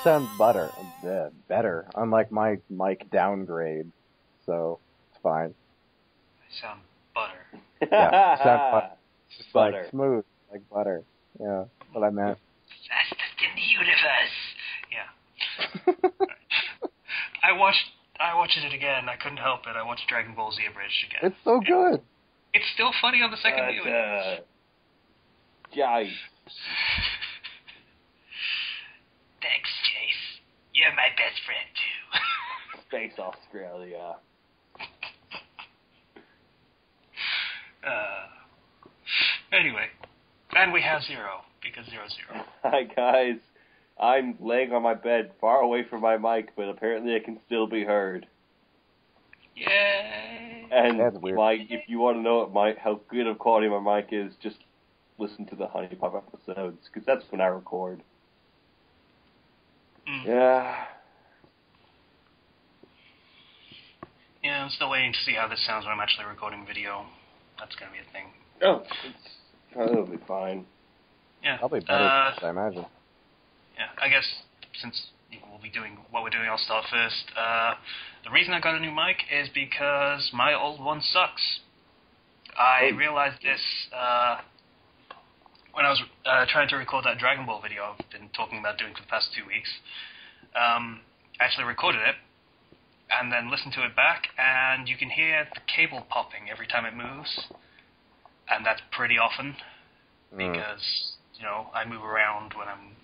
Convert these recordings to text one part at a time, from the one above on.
sound better, unlike my mic downgrade, so it's fine. I sound butter. Yeah, sound butter. Just Butter. like smooth, like butter. Yeah, what I meant. Fastest in the universe. Yeah. I watched it again. I couldn't help it. I watched Dragon Ball Z Abridged again. It's so good. It's still funny on the second viewing. Yikes. Thanks, Chase. You're my best friend, too. Space Australia. Anyway. And we have Zero, because Zero's Zero. Hi, guys. I'm laying on my bed far away from my mic, but apparently I can still be heard. Yay! And That's weird. if you want to know how good of quality my mic is, just listen to the Honey Pop episodes, because that's when I record. Yeah. Yeah, I'm still waiting to see how this sounds when I'm actually recording video. That's going to be a thing. Oh, it's probably fine. Yeah. Probably better, I imagine. Yeah, I guess since we'll be doing what we're doing, I'll start first. The reason I got a new mic is because my old one sucks. I realized this when I was trying to record that Dragon Ball video I've been talking about doing for the past 2 weeks. I actually recorded it and then listened to it back, and you can hear the cable popping every time it moves, and that's pretty often because, I move around when I'm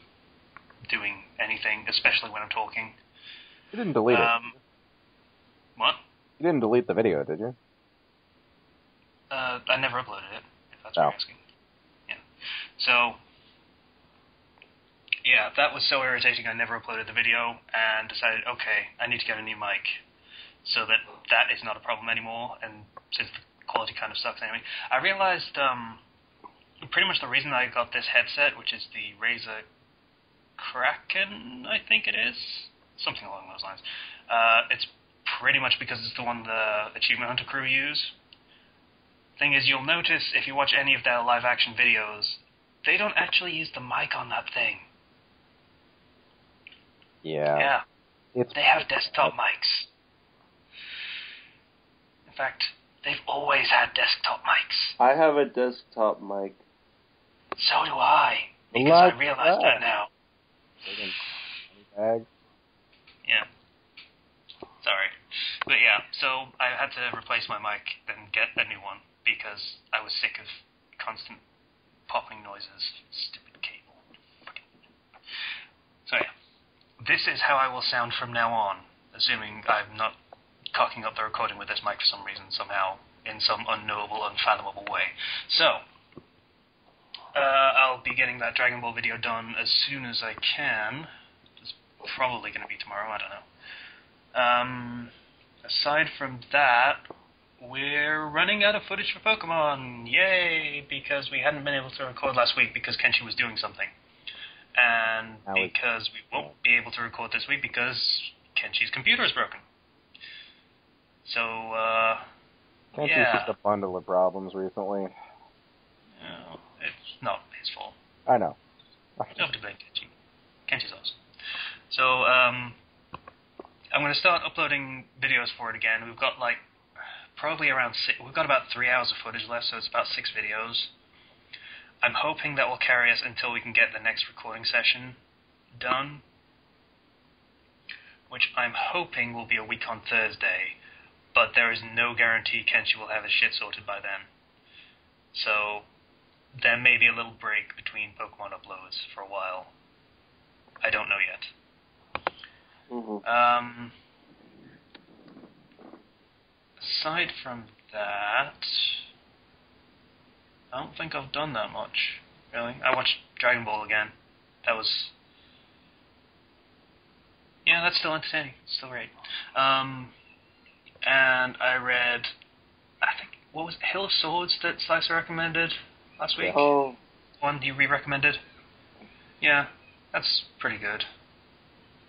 doing anything, especially when I'm talking. You didn't delete it. What? You didn't delete the video, did you? I never uploaded it, if that's what you're asking. Yeah. So, yeah, that was so irritating I never uploaded the video and decided, okay, I need to get a new mic so that is not a problem anymore, and since the quality kind of sucks anyway. I realized pretty much the reason I got this headset, which is the Razer Kraken, I think it is, something along those lines. It's pretty much because it's the one the Achievement Hunter crew use. Thing is, you'll notice if you watch any of their live-action videos, they don't actually use the mic on that thing. Yeah. They have desktop mics. In fact, they've always had desktop mics. I have a desktop mic. So do I, because I realize that now. Bag. Yeah. Sorry. But yeah, so I had to replace my mic and get a new one because I was sick of constant popping noises. Stupid cable. So yeah. This is how I will sound from now on, assuming I'm not cocking up the recording with this mic for some reason, somehow, in some unknowable, unfathomable way. So, I'll be getting that Dragon Ball video done as soon as I can. It's probably going to be tomorrow, I don't know. Aside from that, we're running out of footage for Pokemon. Yay! Because we hadn't been able to record last week because Kenshi was doing something. And because we won't be able to record this week because Kenshi's computer is broken. So, Kenshi's just a bundle of problems recently. No, it's not his fault. I know. Nobody blame Kenshi. Kenshi's awesome. So, I'm going to start uploading videos for it again. We've got probably around we've got about 3 hours of footage left, so it's about 6 videos. I'm hoping that will carry us until we can get the next recording session done, which I'm hoping will be a week on Thursday, but there is no guarantee Kenshi will have his shit sorted by then. So, there may be a little break between Pokemon uploads for a while. I don't know yet. Aside from that, I don't think I've done that much, really. I watched Dragon Ball again. That was... Yeah, that's still entertaining. It's still great. And I read, I think, what was it, Hill of Swords that Slicer recommended last week? Oh. One you re-recommended? Yeah, that's pretty good.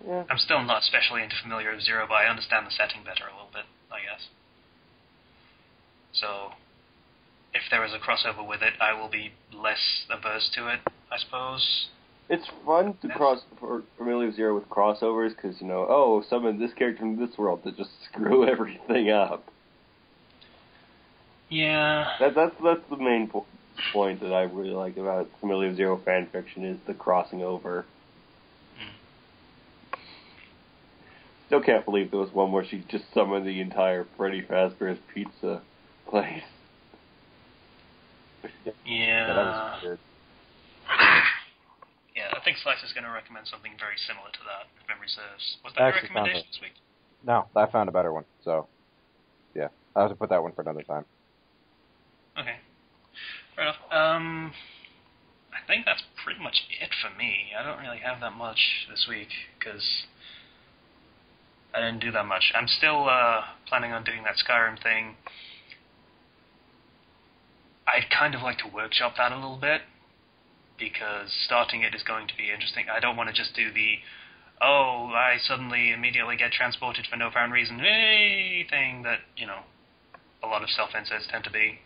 Yeah. I'm still not especially into Familiar of Zero, but I understand the setting better a little bit, I guess. So, if there is a crossover with it, I will be less averse to it, I suppose. It's fun to cross for Familiar Zero with crossovers because summon this character from this world to just screw everything up. Yeah. That's the main point that I really like about Familiar Zero fanfiction is the crossing over. Still can't believe there was one where she just summoned the entire Freddy Fazbear's Pizza place. Yeah. That was weird. Yeah, I think Slice is going to recommend something very similar to that, if memory serves. Was that your recommendation this week? No, I found a better one, so yeah. I'll have to put that one for another time. Okay. Fair enough. I think that's pretty much it for me. I don't really have that much this week, because I didn't do that much. I'm still planning on doing that Skyrim thing. I'd kind of like to workshop that a little bit, because starting it is going to be interesting. I don't want to just do I suddenly immediately get transported for no apparent reason, hey, thing that, a lot of self-inserts tend to be.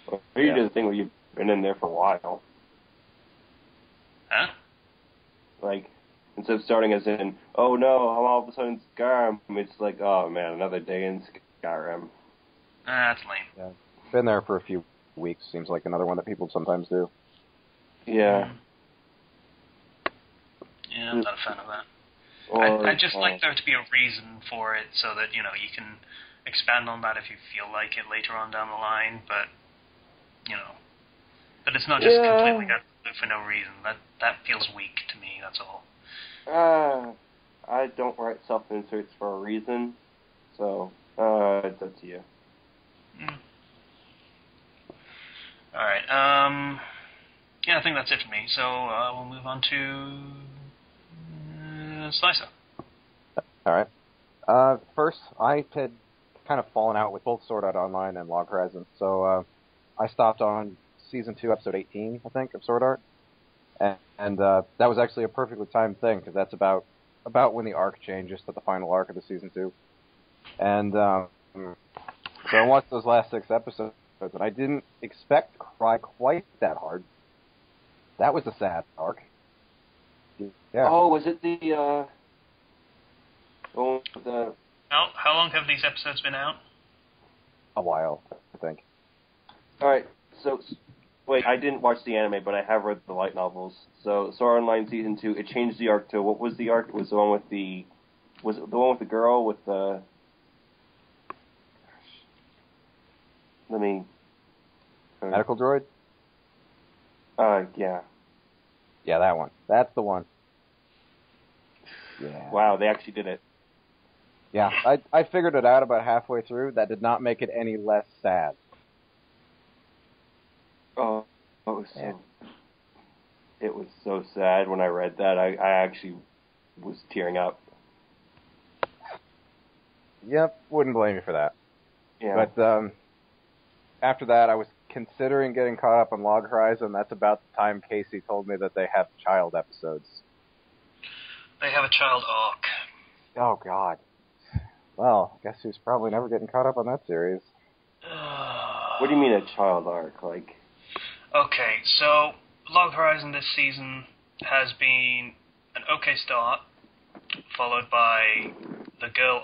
Well, you do the thing where you've been in there for a while. Huh? Like, instead of starting as in, oh no, I'm all of a sudden Skyrim, it's like, oh man, another day in Skyrim. That's lame. Yeah. Been there for a few weeks, seems like another one that people sometimes do. Yeah. Yeah, I'm not a fan of that. I just like there to be a reason for it so that, you can expand on that if you feel like it later on down the line, but, that it's not just completely absolute for no reason. That feels weak to me, that's all. I don't write self-inserts for a reason, so, it's up to you. Alright, yeah, I think that's it for me. So we'll move on to Slicer. All right. First, I had kind of fallen out with both Sword Art Online and Log Horizon, so I stopped on Season 2, Episode 18, I think, of Sword Art. And that was actually a perfectly timed thing, because that's about when the arc changes to the final arc of the Season 2. And so I watched those last 6 episodes, and I didn't expect to cry quite that hard. That was a sad arc. Yeah. Oh, was it the How long have these episodes been out? A while, I think. Alright, so, wait, I didn't watch the anime, but I have read the light novels. So, Sword Art Online Season 2, it changed the arc to, what was the arc? It was the one with the, was it the one with the girl with the, Medical droid? Yeah. Yeah, that one. That's the one. Yeah. Wow, they actually did it. Yeah, I figured it out about halfway through. That did not make it any less sad. Oh, it was so sad when I read that. I actually was tearing up. Yep, wouldn't blame you for that. Yeah. But after that, I was considering getting caught up on Log Horizon. That's about the time Casey told me that they have child episodes. They have a child arc. Oh, God. Well, I guess who's probably never getting caught up on that series. What do you mean a child arc? Like... Okay, so Log Horizon this season has been an okay start, followed by the girl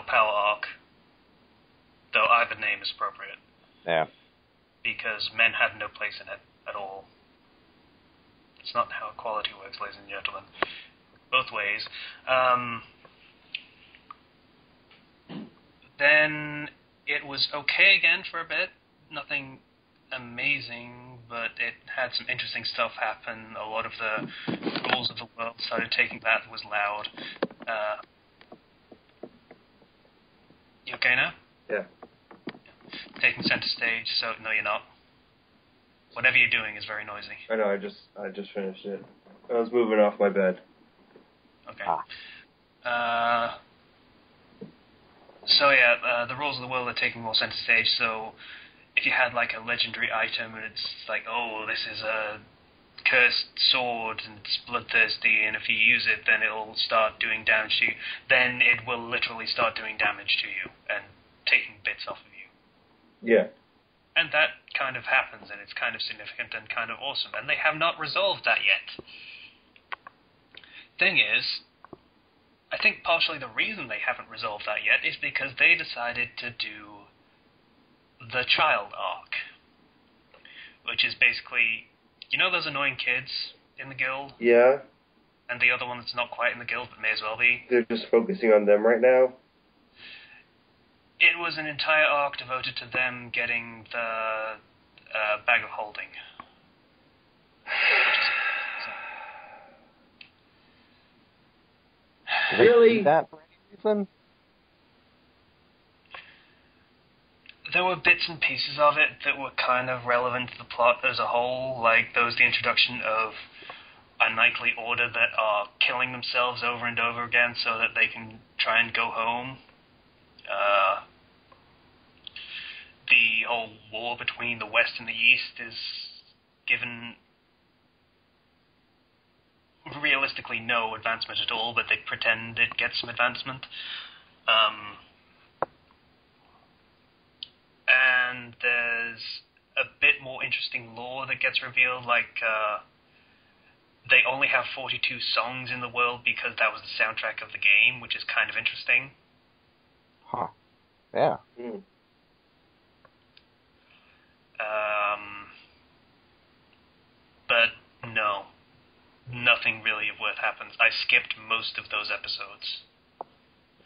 power arc, though either name is appropriate. Yeah. Because men had no place in it at all. It's not how equality works, ladies and gentlemen. Both ways. Then it was okay again for a bit. Nothing amazing, but it had some interesting stuff happen. A lot of the rules of the world started taking that. Was loud. You okay now? Yeah. Taking center stage, so no, you're not. Whatever you're doing is very noisy. I know, I just finished it. I was moving off my bed. Okay. So yeah, the rules of the world are taking more center stage, so if you had like a legendary item and it's like, oh, this is a cursed sword and it's bloodthirsty, and if you use it then it'll start doing damage to you, then it will literally start doing damage to you and taking bits off of you. Yeah. And that kind of happens, and it's kind of significant and kind of awesome, and they have not resolved that yet. Thing is, I think partially the reason they haven't resolved that yet is because they decided to do the child arc, which is basically, you know those annoying kids in the guild? Yeah. And the other one that's not quite in the guild, but may as well be? They're just focusing on them right now? It was an entire arc devoted to them getting the bag of holding. Really? That for any reason? There were bits and pieces of it that were kind of relevant to the plot as a whole, like there was the introduction of a knightly order that are killing themselves over and over again so that they can try and go home. The whole war between the West and the East is given realistically no advancement at all, but they pretend it gets some advancement. And there's a bit more interesting lore that gets revealed, like they only have 42 songs in the world because that was the soundtrack of the game, which is kind of interesting. Huh. Yeah. Mm. But no, nothing really of worth happens. I skipped most of those episodes.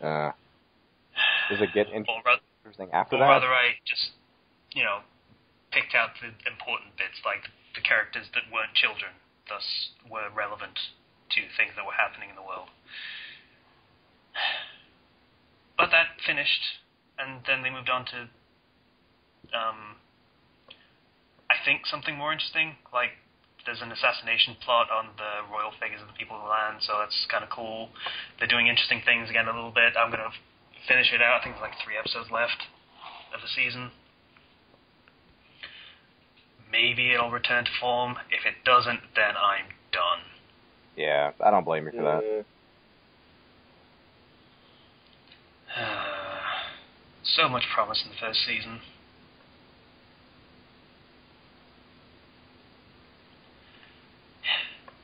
Does it get interesting after that? Or rather, I just, picked out the important bits, like the characters that weren't children, thus were relevant to things that were happening in the world. But that finished, and then they moved on to, I think, something more interesting. Like, there's an assassination plot on the royal figures of the people of the land, so that's kind of cool. They're doing interesting things again a little bit. I'm going to finish it out. I think there's like 3 episodes left of the season. Maybe it'll return to form. If it doesn't, then I'm done. Yeah, I don't blame you for that. So much promise in the first season.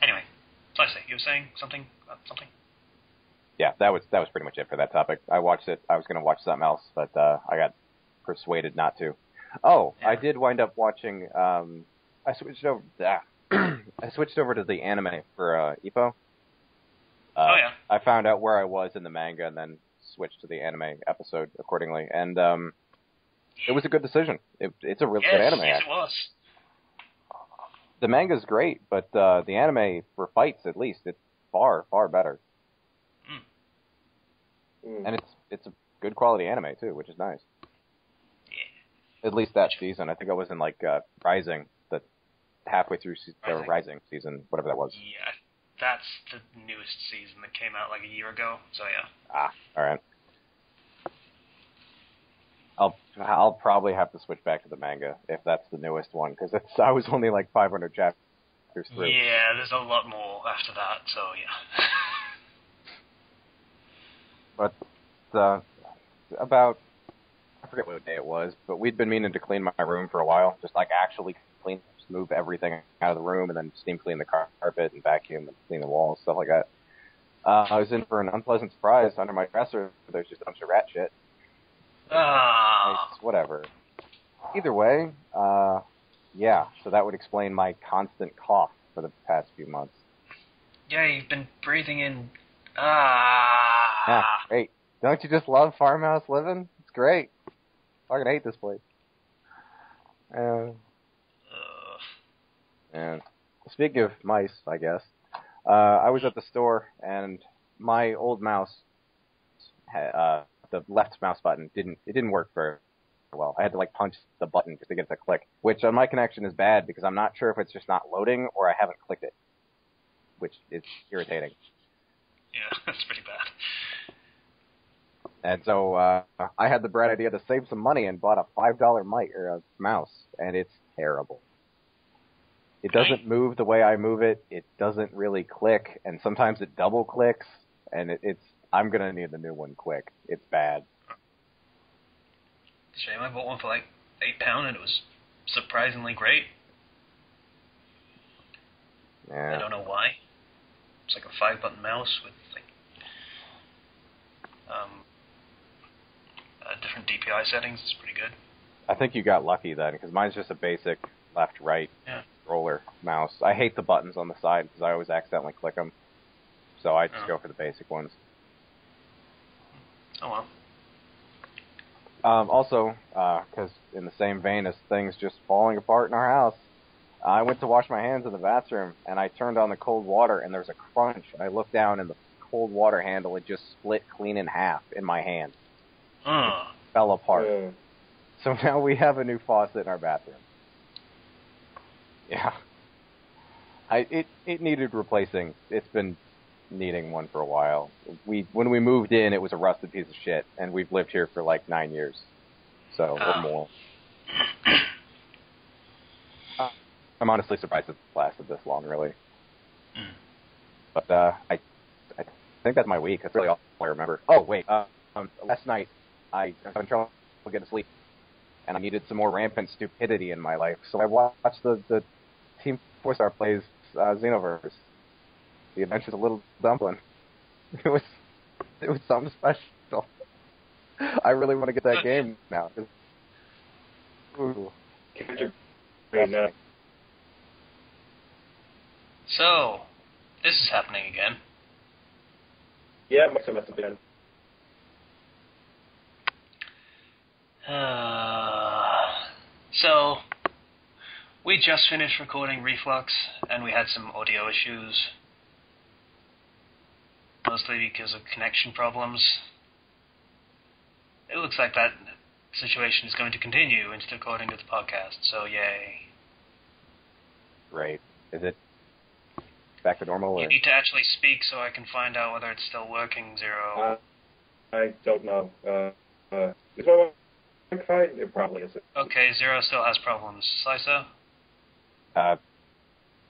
Anyway, so I say, you were saying something about something? Yeah, that was pretty much it for that topic. I watched it. I was going to watch something else, but I got persuaded not to. Oh, yeah. I did wind up watching. I switched over. I switched over to the anime for Ippo. Oh yeah. I found out where I was in the manga and then switched to the anime episode accordingly, and it was a good decision. It's a really good anime. Yes, it was. The manga's great, but the anime for fights, at least, it's far better. And it's a good quality anime too, which is nice. Yeah. At least that season. I think I was in like Rising, the halfway through Rising season, whatever that was. Yeah, that's the newest season that came out like a year ago. So yeah. Ah, all right. I'll probably have to switch back to the manga if that's the newest one, because I was only like 500 chapters through. Yeah, there's a lot more after that. So yeah. But about, I forget what day it was, but we'd been meaning to clean my room for a while, just like actually clean, just move everything out of the room, and then steam clean the carpet and vacuum and clean the walls, stuff like that. I was in for an unpleasant surprise. Under my dresser, there's just a bunch of rat shit. Whatever. Either way, yeah, so that would explain my constant cough for the past few months. Yeah, you've been breathing in. Yeah, great. Don't you just love farmhouse living? It's great. I fucking hate this place. And speaking of mice, I guess, I was at the store and my old mouse, the left mouse button didn't work very well. I had to like punch the button just to get it to click, which on my connection is bad because I'm not sure if it's just not loading or I haven't clicked it, which is irritating. Yeah, that's pretty bad. And so I had the bright idea to save some money and bought a $5 mouse, and it's terrible. It doesn't move the way I move it. It doesn't really click, and sometimes it double clicks, and it's. I'm gonna need the new one quick. It's bad. Shame, I bought one for like £8, and it was surprisingly great. Yeah. I don't know why. It's like a 5-button mouse with like different DPI settings. It's pretty good. I think you got lucky then, because mine's just a basic left-right roller mouse. I hate the buttons on the side because I always accidentally click them. So I just go for the basic ones. Oh well. Also, because in the same vein as things just falling apart in our house, I went to wash my hands in the bathroom, and I turned on the cold water, and there was a crunch. I looked down, and the cold water handle had just split clean in half in my hand. It fell apart. So now we have a new faucet in our bathroom. Yeah. It needed replacing. It's been needing one for a while. When we moved in, it was a rusted piece of shit, and we've lived here for like 9 years. So, or more. I'm honestly surprised it's lasted this long, really. But I think that's my week. That's really all I remember. Oh, wait. Last night, I was having trouble getting to sleep, and I needed some more rampant stupidity in my life. So I watched the Team 4-Star plays Xenoverse. The Adventures of Little Dumpling. It was something special. I really want to get that game now. Ooh. So, this is happening again. Yeah, must have been. So, we just finished recording Reflux, and we had some audio issues. Mostly because of connection problems. It looks like that situation is going to continue into according to the podcast, so yay. Great. Is it back to normal? Or? You need to actually speak so I can find out whether it's still working, Zero. I don't know. Is my mic fine? It probably isn't. Okay, Zero still has problems. Slicer?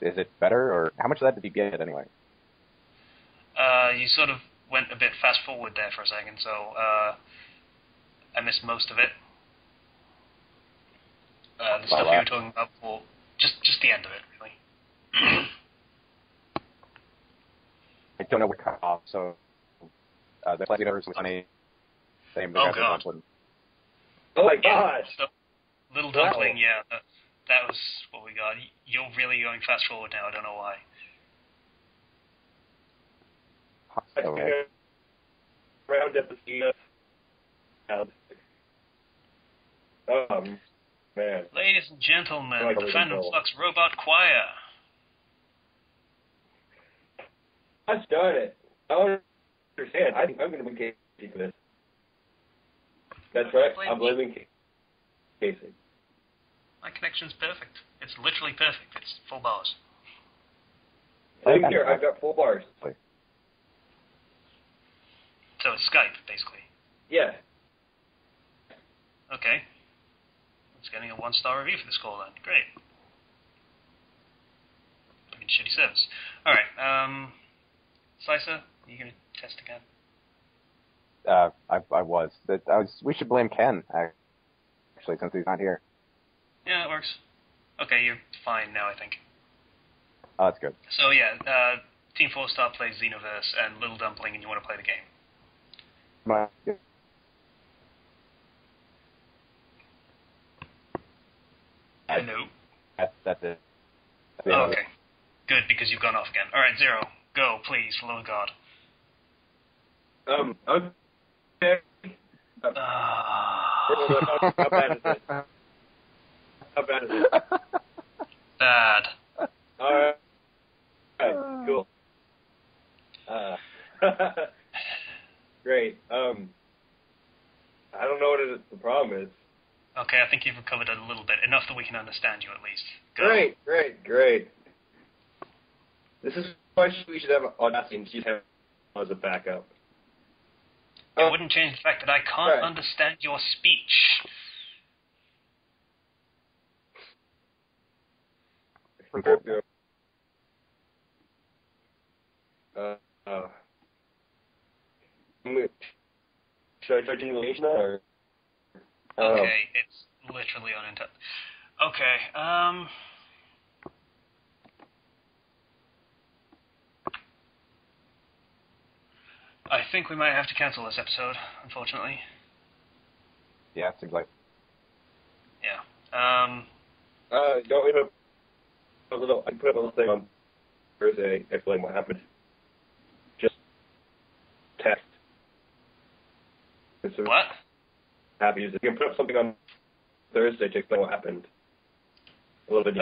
Is it better, or how much of that did you get anyway? You sort of went a bit fast forward there for a second, so I missed most of it. The stuff you were talking about, well, just the end of it, really. I don't know what cut off, so the Plastic Universe was on a same. Oh, God. Oh, my gosh! Little Dumpling, yeah, that was what we got. You're really going fast forward now, I don't know why. Okay. Round at the scene. Man. Ladies and gentlemen, Like the Fandom Flux Robot Choir. Gosh darn it. I don't understand. I think I'm going to be Casey for this. That's right. I'm blaming Casey. My connection's perfect. It's literally perfect. It's full bars. Same here. I've got full bars. So it's Skype, basically. Yeah. Okay. It's getting a 1-star review for this call then. Great. Fucking shitty service. Alright, Slicer, are you going to test again? I was. We should blame Ken, actually, since he's not here. Yeah, it works. Okay, you're fine now, I think. Oh, that's good. So yeah, Team 4-Star plays Xenoverse and Little Dumpling, and you want to play the game. Hello. That's it. Oh, okay. Good, because you've gone off again. Alright, Zero. Go, please, for the love of God. Okay. How bad is it? How bad is it? Bad. Alright, cool. Great. I don't know what the problem is. Okay, I think you've recovered a little bit. Enough that we can understand you, at least. Go. Great. This is why we should have Audacity and she'd have as a backup. It wouldn't change the fact that I can't understand your speech. Should I start doing the or? Okay, it's literally unintelligible. Okay. I think we might have to cancel this episode, unfortunately. Yeah, seems like. Yeah. Don't we put a little? I put up a little thing on Thursday explaining what happened. Just text. What? Happy users. You can put up something on Thursday to explain what happened. A little bit.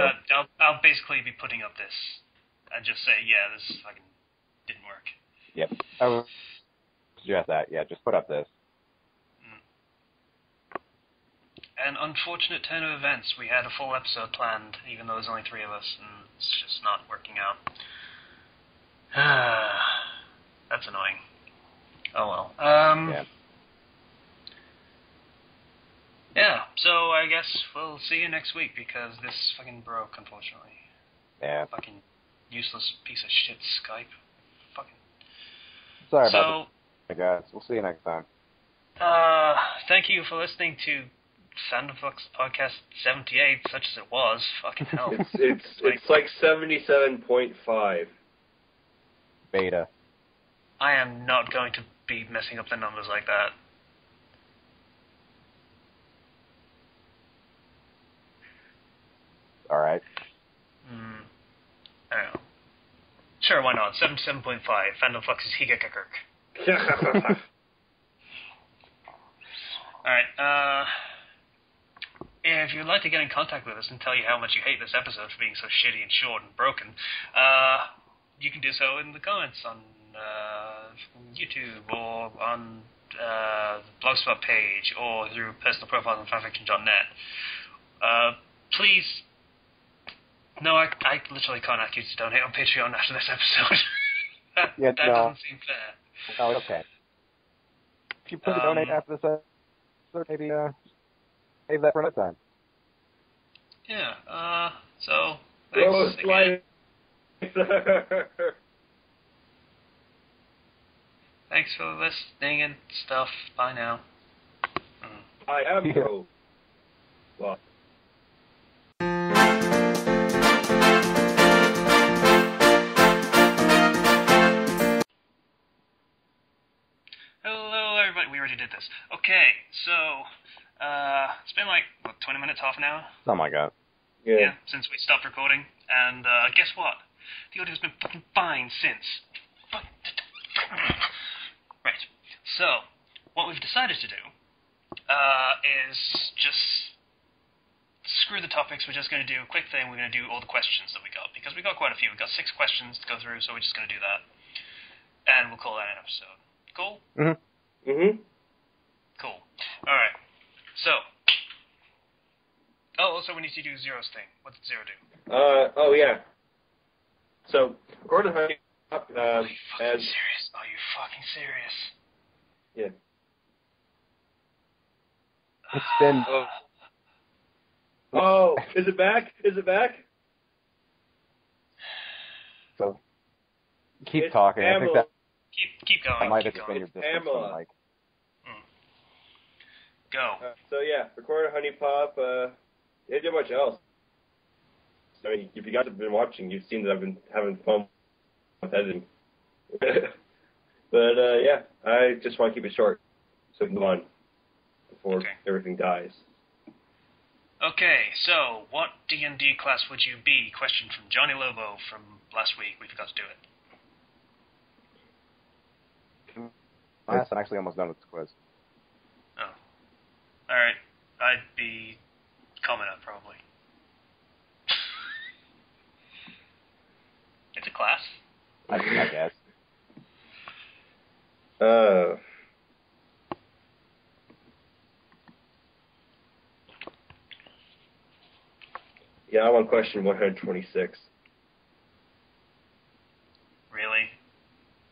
I'll basically be putting up this and just say, yeah, this fucking didn't work. Yep. I would suggest that. Yeah, just put up this. An unfortunate turn of events. We had a full episode planned, even though there's only 3 of us, and it's just not working out. That's annoying. Oh well. Yeah. Yeah, so I guess we'll see you next week, because this fucking broke, unfortunately. Yeah. Fucking useless piece of shit Skype. Fucking. Sorry about that, guys. We'll see you next time. Thank you for listening to Fandom Flux Podcast 78, such as it was. Fucking hell. It's like 77.5. Beta. I am not going to be messing up the numbers like that. All right. I don't know. Sure, why not? 77.5. Fandom Flux is HEgUHurGuRK. Alright, if you'd like to get in contact with us and tell you how much you hate this episode for being so shitty and short and broken, you can do so in the comments on YouTube or on the Blogspot page or through personal profiles on fanfiction.net. Please. No, I literally can't ask you to donate on Patreon after this episode. that doesn't seem fair. Oh, okay. If you put a donate after this episode, maybe save that for another time. Yeah, so, thanks again. Thanks for listening and stuff. Bye now. I am Pro. Well. Hello, everybody. We already did this. Okay, so, it's been like, 20 minutes, half an hour? Something like that. Yeah, since we stopped recording. And, guess what? The audio's been fucking fine since. Right. So, what we've decided to do, is just screw the topics. We're just going to do a quick thing. We're going to do all the questions that we got, because we got quite a few. We got 6 questions to go through, so we're just going to do that. And we'll call that an episode. Cool? Mm-hmm. Mm-hmm. Cool. Alright. So. Oh, also we need to do Zero's thing. What did Zero do? Oh yeah. So, Gordon Honey Are you fucking serious? Are you fucking serious? Yeah. It's been... Oh, is it back? Is it back? So, keep It's talking. I think that Keep going. might Keep have been going. your Pamela. distance, Mike. Go. So yeah, Recorder Honey Pop. Didn't do much else. I mean, if you guys have been watching, you've seen that I've been having fun with editing. But yeah, I just want to keep it short, so we can move on before everything dies. Okay, so what D&D class would you be? Question from Johnny Lobo from last week. We forgot to do it. I'm actually almost done with this quiz. Oh. Alright. I'd be Commoner, probably. It's a class. I guess. Yeah, I'm on question 126. Really?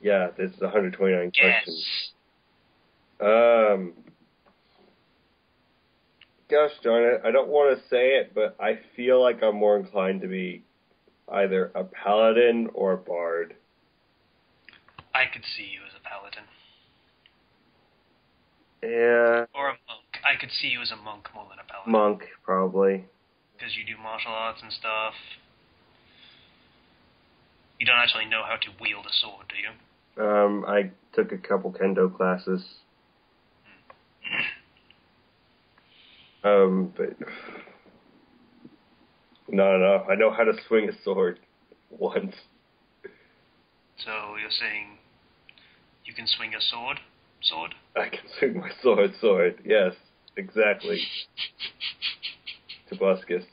Yeah, this is 129 Yes. questions. Gosh darn it, I don't want to say it, but I feel like I'm more inclined to be either a paladin or a bard. I could see you as a paladin. Yeah. Or a monk. I could see you as a monk more than a paladin. Monk, probably. because you do martial arts and stuff. You don't actually know how to wield a sword, do you? I took a couple kendo classes. But not enough. I know how to swing a sword once. So you're saying you can swing a sword? Sword? I can swing my sword. Yes, exactly. Tobuscus.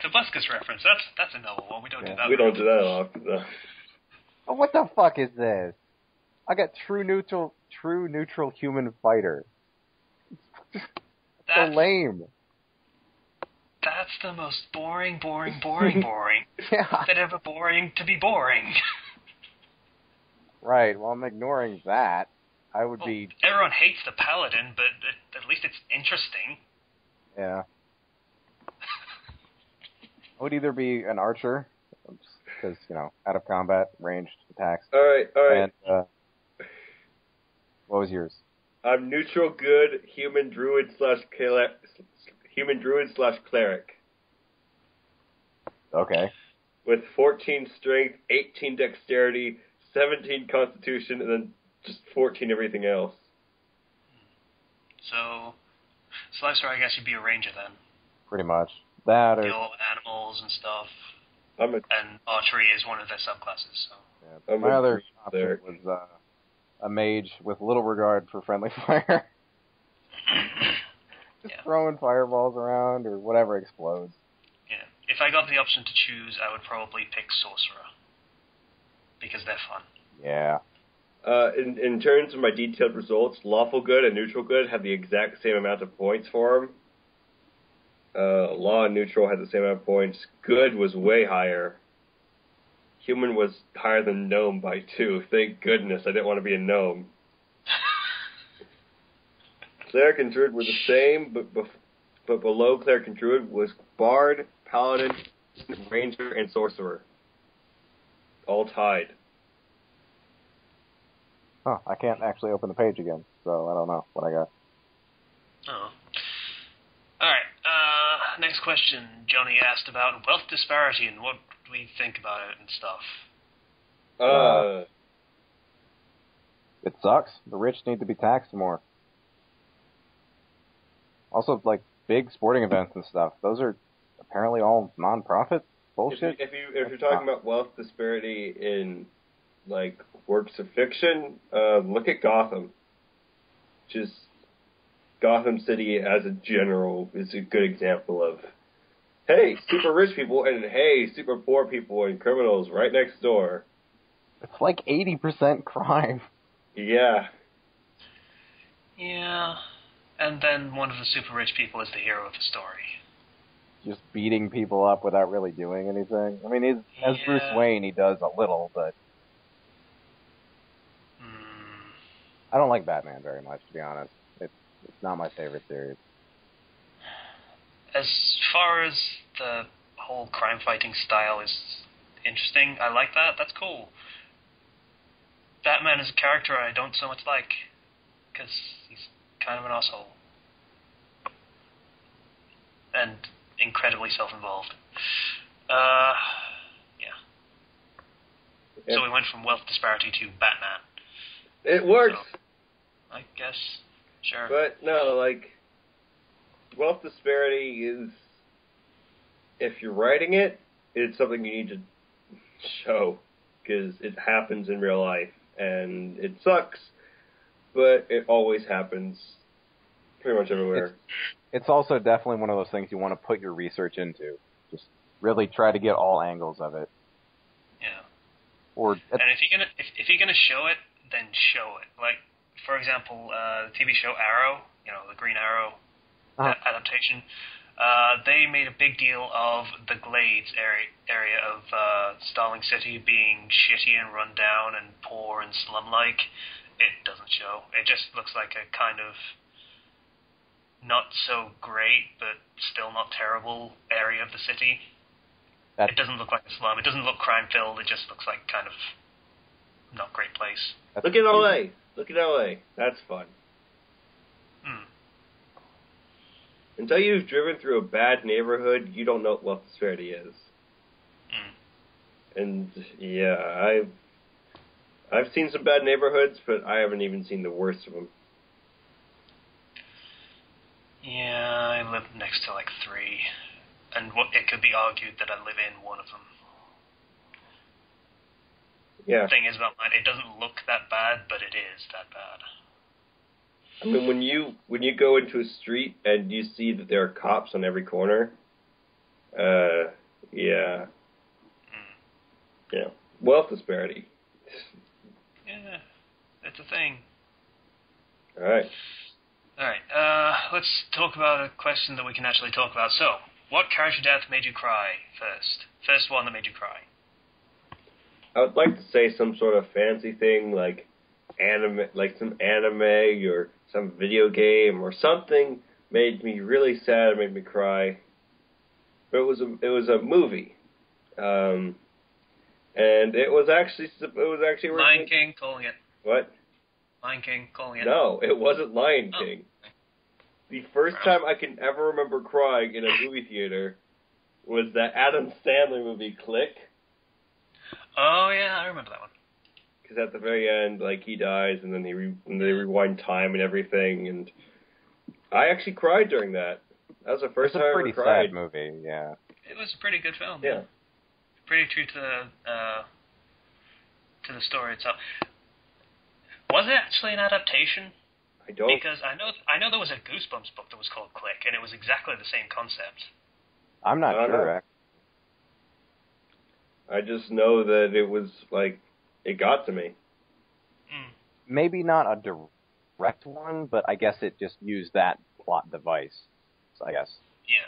Tobuscus reference. That's a novel one. We don't do that. We don't do that often, though. Oh, what the fuck is this? I got true neutral human fighter. That's so lame. That's the most boring. Yeah. That ever boring to be boring. Right. Well, I'm ignoring that. I would be. Everyone hates the paladin, but at least it's interesting. Yeah. I would either be an archer, because, out of combat, ranged attacks. All right. And, what was yours? I'm neutral good human druid slash cleric. Okay. With 14 strength, 18 dexterity, 17 constitution, and then just 14 everything else. So, Slicer, I guess you'd be a ranger then. Pretty much. That or... Kill animals and stuff. And archery is one of their subclasses, so... Yeah. My other option was a mage with little regard for friendly fire. Just throwing fireballs around or whatever explodes. Yeah. If I got the option to choose, I would probably pick sorcerer. Because they're fun. Yeah. In terms of my detailed results, lawful good and neutral good have the exact same amount of points for them. Law and neutral had the same amount of points. Good was way higher. Human was higher than gnome by 2. Thank goodness, I didn't want to be a gnome. Cleric and druid were the same, but below cleric and druid was bard, paladin, ranger, and sorcerer. All tied. Huh, I can't actually open the page again, so I don't know what I got. Oh. Alright, next question. Johnny asked about wealth disparity and what we think about it and stuff. It sucks. The rich need to be taxed more. Also, big sporting events and stuff. Those are apparently all non-profit bullshit. If you're talking about wealth disparity in, works of fiction, look at Gotham. Just Gotham City as a general is a good example of, hey, super rich people and hey, super poor people and criminals right next door. It's 80% crime. Yeah. Yeah. And then one of the super rich people is the hero of the story. Just beating people up without really doing anything. I mean, as Bruce Wayne, he does a little, but... I don't like Batman very much, to be honest. It's not my favorite series. As far as the whole crime-fighting style is interesting, I like that. That's cool. Batman is a character I don't so much like, because he's kind of an asshole. And incredibly self-involved. Yeah. So we went from wealth disparity to Batman. It works! So, I guess, sure. But, no, wealth disparity is, if you're writing it, it's something you need to show, because it happens in real life, and it sucks, but it always happens pretty much everywhere. It's also definitely one of those things you want to put your research into. Just really try to get all angles of it. Yeah. And if you're gonna show it, then show it. For example, the TV show Arrow, the Green Arrow adaptation, they made a big deal of the Glades area of Starling City being shitty and run down and poor and slum-like. It doesn't show. It just looks like a kind of not so great, but still not terrible area of the city. It doesn't look like a slum. It doesn't look crime-filled. It just looks like kind of not great place. Look at LA. Look at LA. That's fun. until you've driven through a bad neighborhood, you don't know what wealth disparity is. And yeah, I've seen some bad neighborhoods, but I haven't even seen the worst of them. Yeah, I live next to like 3, and it could be argued that I live in one of them. Yeah. The thing is about mine, it doesn't look that bad, but it is that bad. I mean, when you go into a street and you see that there are cops on every corner, yeah. Yeah. Wealth disparity. Yeah, it's a thing. Alright. Alright, let's talk about a question that we can actually talk about. So, what character death made you cry first? First one that made you cry. I would like to say some sort of fancy thing like anime, like some anime or some video game or something made me really sad and made me cry. But it was a movie. And it was actually Lion King, calling it. What? Lion King, calling it. No, it wasn't Lion King. The first time I can ever remember crying in a movie theater was that Adam Sandler movie, Click. Oh yeah, I remember that one. Because at the very end, like, he dies, and then they rewind time and everything, and I actually cried during that. That was the first time I ever cried. It's a pretty sad movie, yeah. It was a pretty good film. Yeah. Pretty true to the story itself. Was it actually an adaptation? I don't. Because I know there was a Goosebumps book that was called Click, and it was exactly the same concept. I'm not sure. I just know that it was, like, it got to me. Maybe not a direct one, but I guess it just used that plot device, I guess. Yeah.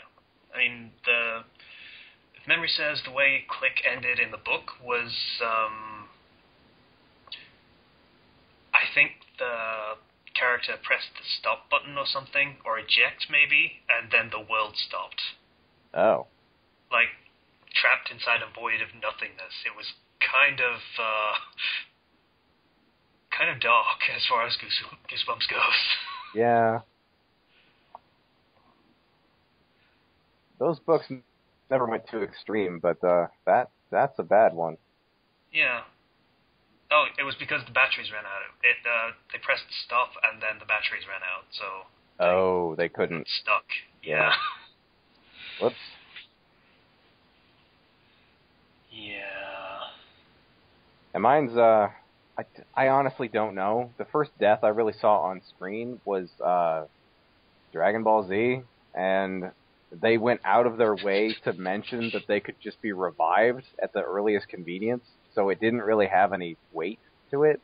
I mean, if memory serves, the way Click ended in the book was, I think the character pressed the stop button or something, or eject maybe, and then the world stopped. Oh. Like, trapped inside a void of nothingness. It was kind of dark as far as Goosebumps goes. Yeah. Those books never went too extreme, but that's a bad one. Yeah. Oh, it was because the batteries ran out. They pressed stop and then the batteries ran out, so... they couldn't... Stuck. Yeah. Whoops. Yeah. And mine's, I honestly don't know. The first death I really saw on screen was Dragon Ball Z, and they went out of their way to mention that they could just be revived at the earliest convenience, so it didn't really have any weight to it.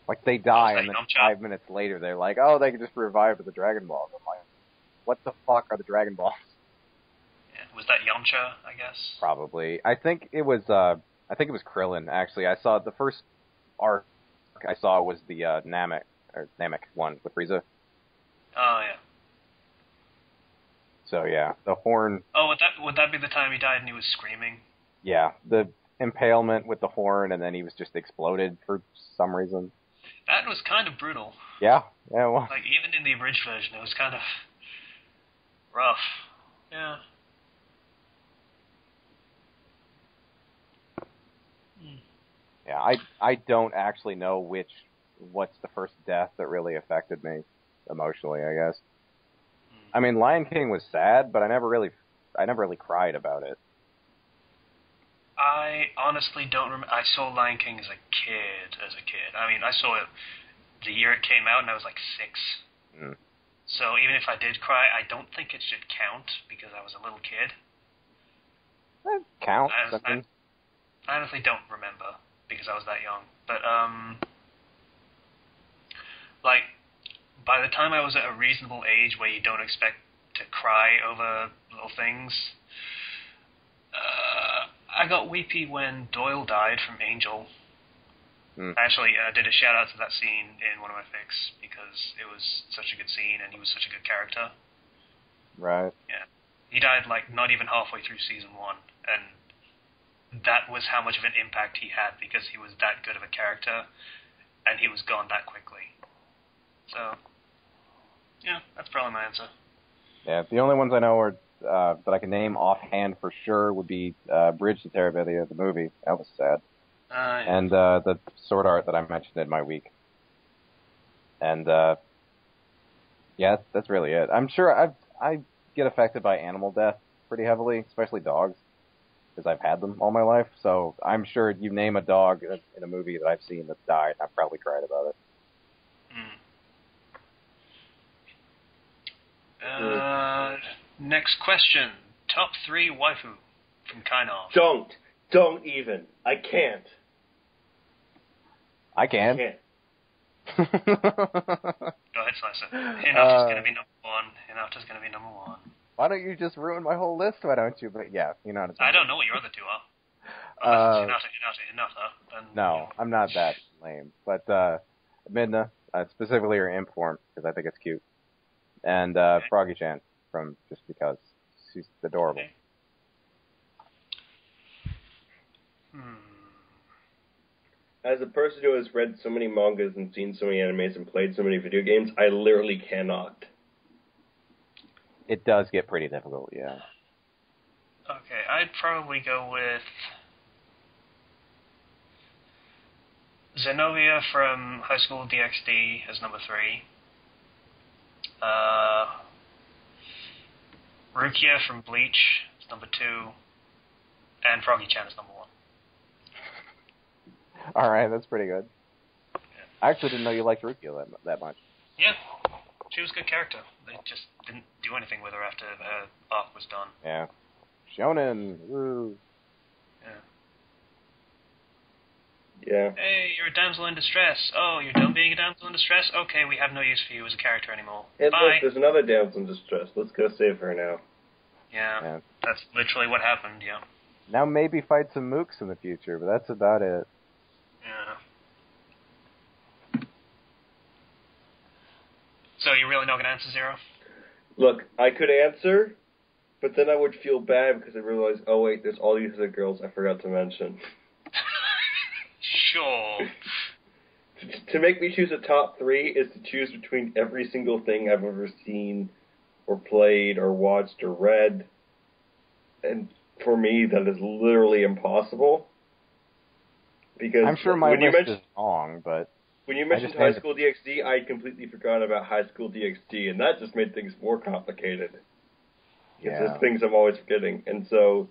Like, they die, and then 5 minutes later they're like, oh, they can just revive with the Dragon Balls. I'm like, what the fuck are the Dragon Balls? Yeah. Was that Yamcha, I guess? Probably. I think it was Krillin, actually. I saw the first arc I saw was the Namek one with Frieza. Oh, yeah. So, yeah, the horn... Oh, would that be the time he died and he was screaming? Yeah, the impalement with the horn, and then he was just exploded for some reason. That was kind of brutal. Yeah, well... Like, even in the abridged version, it was kind of rough. Yeah. Yeah, I don't actually know what's the first death that really affected me emotionally, I guess. I mean, Lion King was sad, but I never really cried about it. I honestly don't remember. I saw Lion King as a kid. I mean, I saw it the year it came out, and I was like 6. So even if I did cry, I don't think it should count, because I was a little kid. That counts. I honestly don't remember, because I was that young. But, like, by the time I was at a reasonable age where you don't expect to cry over little things, I got weepy when Doyle died from Angel. Actually, I did a shout-out to that scene in one of my fics, because it was such a good scene, and he was such a good character. Right. Yeah. He died, like, not even halfway through Season 1, and that was how much of an impact he had, because he was that good of a character, and he was gone that quickly. So, Yeah, that's probably my answer. Yeah, the only ones I know are that I can name offhand for sure would be Bridge to Terabithia, the movie. That was sad. Yeah. And the Sword Art that I mentioned in my week. And yeah, that's really it. I'm sure I get affected by animal death pretty heavily, especially dogs, because I've had them all my life. So I'm sure you name a dog in a movie that I've seen that's died, I've probably cried about it. Next question. Top 3 waifu from Kainov. Don't even. I can't. I can. Go ahead, Slicer. Hinata's going to be number 1. Hinata's going to be number 1. Why don't you just ruin my whole list? Why don't you? But yeah, Hinata. I don't know what your other 2 are. Unless it's Hinata. Then, no, I'm not that lame. But Midna, specifically her imp form, because I think it's cute. And Froggy-chan, from just because she's adorable. Okay. As a person who has read so many mangas and seen so many animes and played so many video games, I literally cannot. It does get pretty difficult, yeah. Okay, I'd probably go with Zenobia from High School DxD as number 3. Rukia from Bleach is number 2. And Froggy-chan is number 1. Alright, that's pretty good. Yeah. I actually didn't know you liked Rukia that much. Yeah, she was a good character. They just didn't do anything with her after her arc was done. Yeah. Shonen, woo. Yeah. Hey, you're a damsel in distress. Oh, you're done being a damsel in distress? Okay, we have no use for you as a character anymore. Hey, Bye. look, there's another damsel in distress. Let's go save her now. Yeah, that's literally what happened, yeah. Now maybe fight some mooks in the future, but that's about it. Yeah. So you're really not going to answer Zero? Look, I could answer, but then I would feel bad because I realized, oh wait, there's all these other girls I forgot to mention. Sure. To make me choose a top 3 is to choose between every single thing I've ever seen or played or watched or read. And for me, that is literally impossible. Because I'm sure my list is long, but... When you mentioned High School DxD, I completely forgot about High School DxD, and that just made things more complicated. Because there's things I'm always forgetting. And so...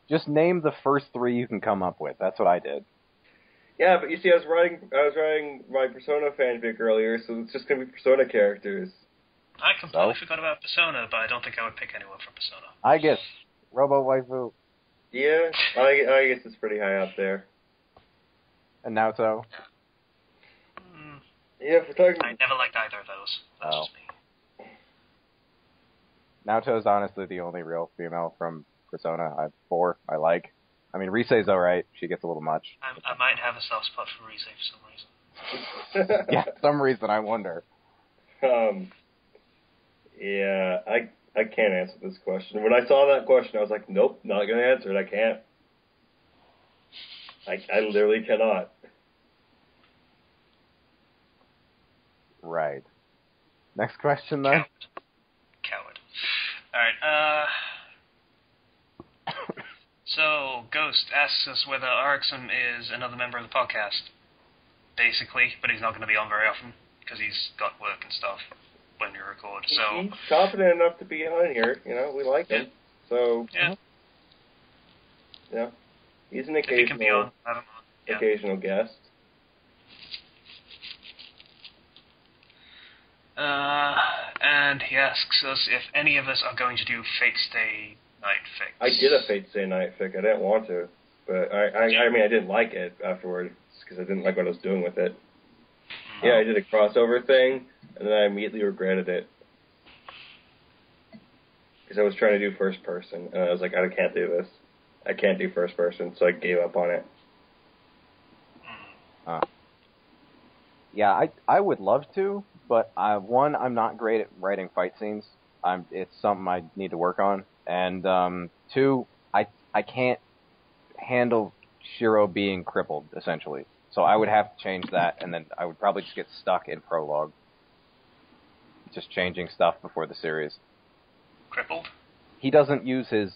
Just name the first 3 you can come up with. That's what I did. Yeah, but you see, I was writing my Persona fanfic earlier, so it's just going to be Persona characters. I completely forgot about Persona, but I don't think I would pick anyone from Persona. I guess Robo Waifu. Yeah, I guess it's pretty high up there. And Naoto. Yeah, if we're talking... I never liked either of those. That's just me. Naoto's honestly the only real female from Persona 4 I like. I mean, Risei's alright. She gets a little much. I might have a soft spot for Risei for some reason. Yeah, some reason, I wonder. Yeah, I can't answer this question. When I saw that question, I was like, nope, not going to answer it. I can't. I literally cannot. Right. Next question, then? Coward. Alright, So, Ghost asks us whether Erickson is another member of the podcast, basically, but he's not going to be on very often, because he's got work and stuff when we record, so... He's confident enough to be on here, you know, we like him, so... Yeah. Yeah. He's an If he can be on, have him on. Yeah. occasional guest. And he asks us if any of us are going to do Fate Stay Night Fix. I did a Fate Stay Night fic. I didn't want to, but I mean, I didn't like it afterwards because I didn't like what I was doing with it. Yeah, I did a crossover thing, and then I immediately regretted it because I was trying to do first person, and I was like, I can't do this. I can't do first person, so I gave up on it. Yeah, I would love to, but one, I'm not great at writing fight scenes. It's something I need to work on. And 2, I can't handle Shiro being crippled, essentially. So I would have to change that, and then I would probably just get stuck in prologue. Just changing stuff before the series. Crippled? He doesn't use his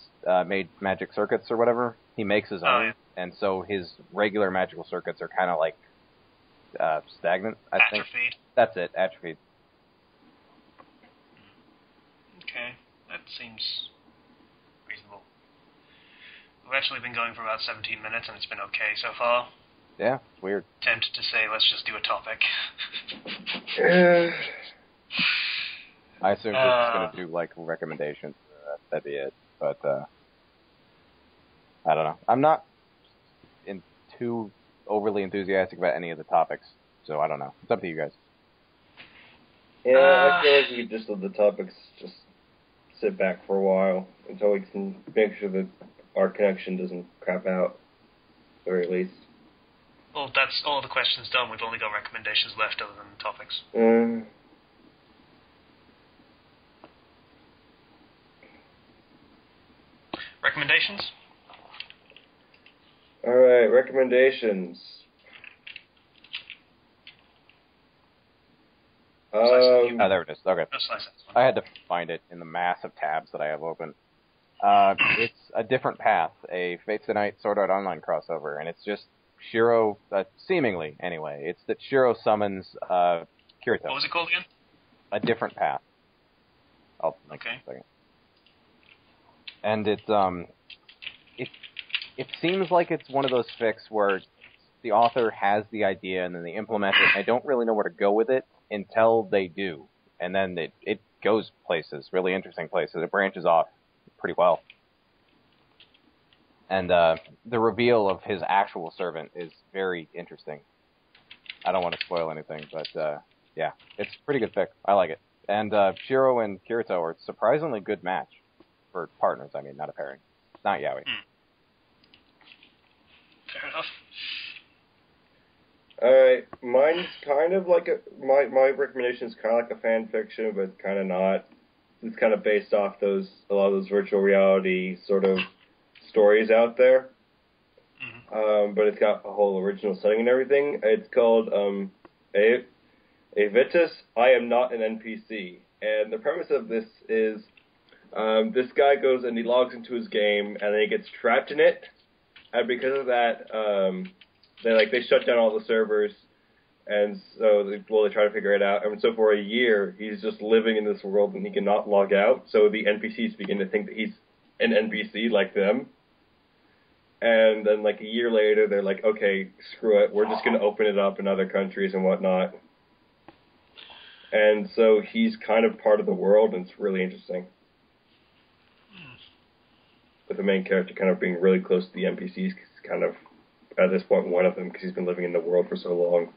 made magic circuits or whatever. He makes his own, yeah. and so his regular magical circuits are kind of like stagnant, I think. Atrophied. That's it, atrophied. Okay, that seems reasonable. We've actually been going for about 17 minutes, and it's been okay so far. Yeah, it's weird. Tempted to say, let's just do a topic. I assume we're just going to do, like, recommendations. That'd be it. But, I don't know. I'm not too overly enthusiastic about any of the topics, so I don't know. It's up to you guys. Yeah, I feel like we could just let the topics just sit back for a while until we can make sure that our connection doesn't crap out, at the very least. Well, that's all the questions done. We've only got recommendations left other than topics. Recommendations? Alright, recommendations. Oh, there it is. Okay. No slice one. I had to find it in the massive tabs that I have open. It's A Different Path, a Fates of Night Sword Art Online crossover, and it's just Shiro, seemingly anyway, it's that Shiro summons Kirito. What was it called again? A Different Path. I'll link it in a second. And it seems like it's one of those fics where the author has the idea and then they implement it, and I don't really know where to go with it until they do. And then it goes places, really interesting places. It branches off pretty well. And the reveal of his actual servant is very interesting. I don't want to spoil anything, but yeah, it's a pretty good fic. I like it. And Shiro and Kirito are a surprisingly good match for partners. I mean, not a pairing. It's not yaoi. Fair enough. Alright, mine's kind of like my recommendation is kind of like a fan fiction, but kind of not. It's kind of based off a lot of those virtual reality sort of stories out there. But it's got a whole original setting and everything. It's called Avitus, I Am Not an NPC. And the premise of this is this guy goes and he logs into his game and then he gets trapped in it. And because of that, they shut down all the servers, and so they try to figure it out. And so for a year, he's just living in this world and he cannot log out. So the NPCs begin to think that he's an NPC like them. And then like a year later, they're like, okay, screw it, we're just going to open it up in other countries and whatnot. And so he's kind of part of the world, and it's really interesting. With the main character kind of being really close to the NPCs, cause he's kind of, at this point, one of them, because he's been living in the world for so long.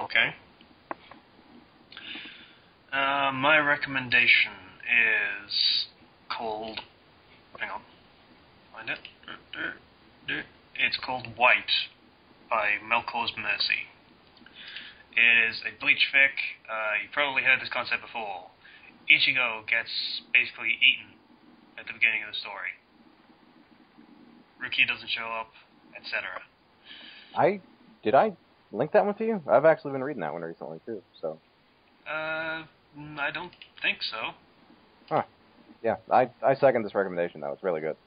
Okay. My recommendation is called... Hang on. Find it. It's called White by Melkor's Mercy. It is a Bleach fic. You probably heard this concept before. Ichigo gets basically eaten at the beginning of the story. Rukia doesn't show up, etc. Did I link that one to you? I've actually been reading that one recently too. So. I don't think so. Huh. Yeah, I second this recommendation though. It's really good.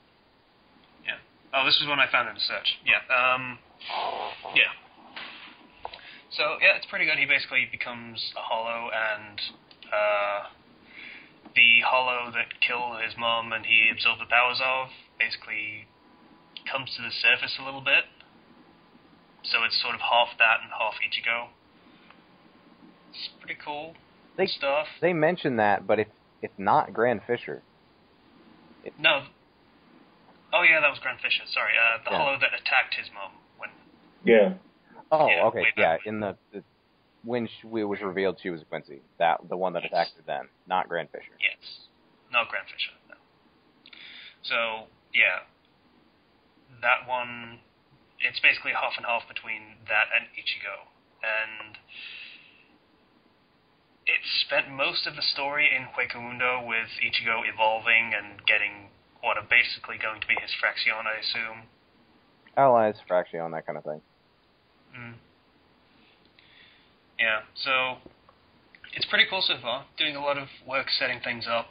Yeah. Oh, this is one I found in a search. Yeah. Yeah. So yeah, it's pretty good. He basically becomes a hollow, and the hollow that killed his mom and he absorbed the powers of basically comes to the surface a little bit. So it's sort of half that and half Ichigo. It's pretty cool stuff. They mention that, but it's not Grand Fisher. No. Oh yeah, that was Grand Fisher. Sorry, the hollow that attacked his mom when. Yeah. Oh, yeah, okay. Yeah, in the when it was revealed she was Quincy, the one that attacked her then, not Grand Fisher. Yes, not Grand Fisher. No. So yeah, that one, it's basically half and half between that and Ichigo, and it spent most of the story in Hueco with Ichigo evolving and getting what are basically going to be his Fraction, I assume. allies, Fraction, that kind of thing. Mm. Yeah, so it's pretty cool so far. Doing a lot of work setting things up.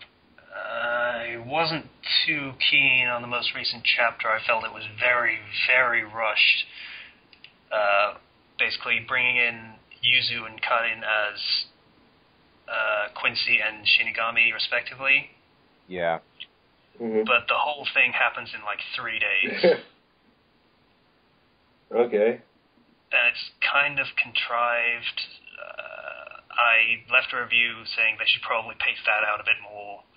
I wasn't too keen on the most recent chapter. I felt it was very, very rushed. Basically bringing in Yuzu and Karin as Quincy and Shinigami, respectively. Yeah. Mm-hmm. But the whole thing happens in like 3 days. Okay. And it's kind of contrived. I left a review saying they should probably pace that out a bit more.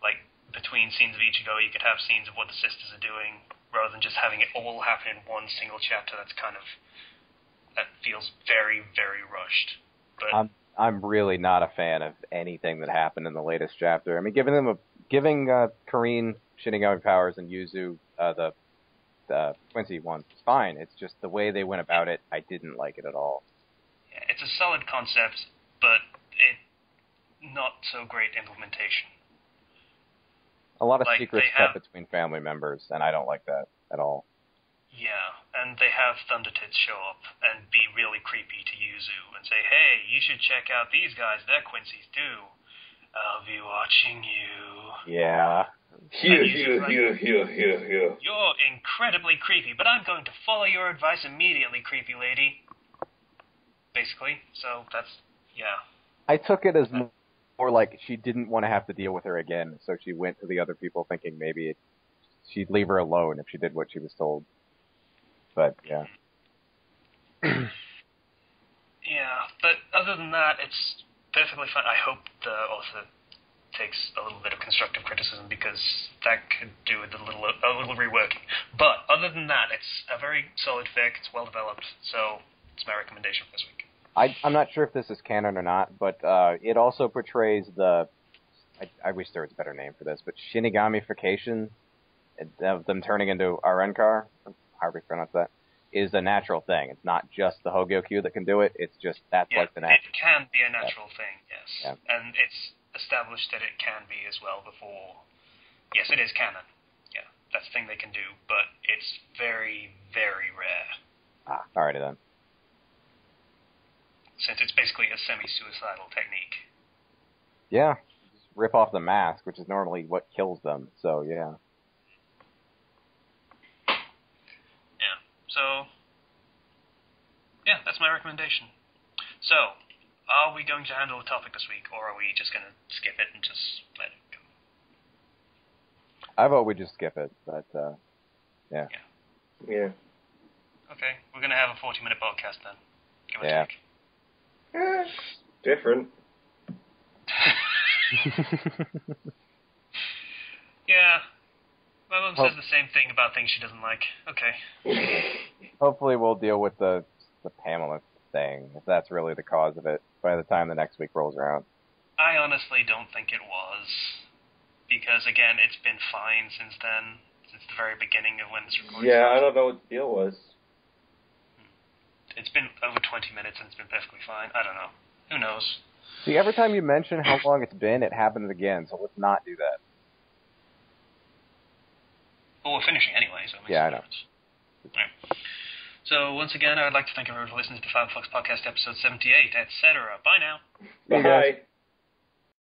Like, between scenes of HEgUHurGuRK, you could have scenes of what the sisters are doing, rather than just having it all happen in one single chapter. That feels very, very rushed. But I'm really not a fan of anything that happened in the latest chapter. I mean, giving Karin Shinigami powers and Yuzu the Quincy one is fine. It's just the way they went about it, I didn't like it at all. yeah, it's a solid concept, but not so great implementation. A lot of Like, secrets they have- kept between family members, and I don't like that at all. Yeah, and they have Thundertits show up and be really creepy to Yuzu and say, hey, you should check out these guys, they're Quincy's too. I'll be watching you. Yeah. Here. You're incredibly creepy, but I'm going to follow your advice immediately, creepy lady. Basically, so that's, yeah. I took it as more like she didn't want to have to deal with her again, so she went to the other people thinking maybe she'd leave her alone if she did what she was told. But, yeah. Yeah, but other than that, it's perfectly fine. I hope the author takes a little bit of constructive criticism, because that could do with a little reworking. But other than that, it's a very solid fic. It's well developed, so it's my recommendation for this week. I'm not sure if this is canon or not, but it also portrays I wish there was a better name for this, but Shinigamification of them turning into HEgUHurGuRK, however you pronounce that, is a natural thing. It's not just the HEgUHurGuRK that can do it. It's just like the natural. It can be a natural thing, yes. Yeah. And it's established that it can be as well before. Yes, it is canon. Yeah, that's a thing they can do, but it's very, very rare. Alrighty then. Since it's basically a semi-suicidal technique. Yeah. Just rip off the mask, which is normally what kills them, so yeah. Yeah, so, yeah, that's my recommendation. So, are we going to handle a topic this week, or are we just going to skip it and just let it go? I vote we just skip it, but, yeah. Yeah. Okay, we're going to have a 40-minute podcast then. Give or Yeah. take. Different. Yeah. My mom says the same thing about things she doesn't like. Okay. Hopefully we'll deal with the Pamela thing, if that's really the cause of it, by the time the next week rolls around. I honestly don't think it was. Because, again, it's been fine since then. Since the very beginning of when this recording Yeah, started. I don't know what the deal was. It's been over 20 minutes and it's been perfectly fine. I don't know. Who knows? See, every time you mention how long it's been, it happens again, so let's not do that. Well, we're finishing anyway, so it makes Yeah, I no know. difference. Right. So, once again, I would like to thank everyone for listening to the Fandom Flux Podcast episode 78, etc. Bye now. See you guys. Bye.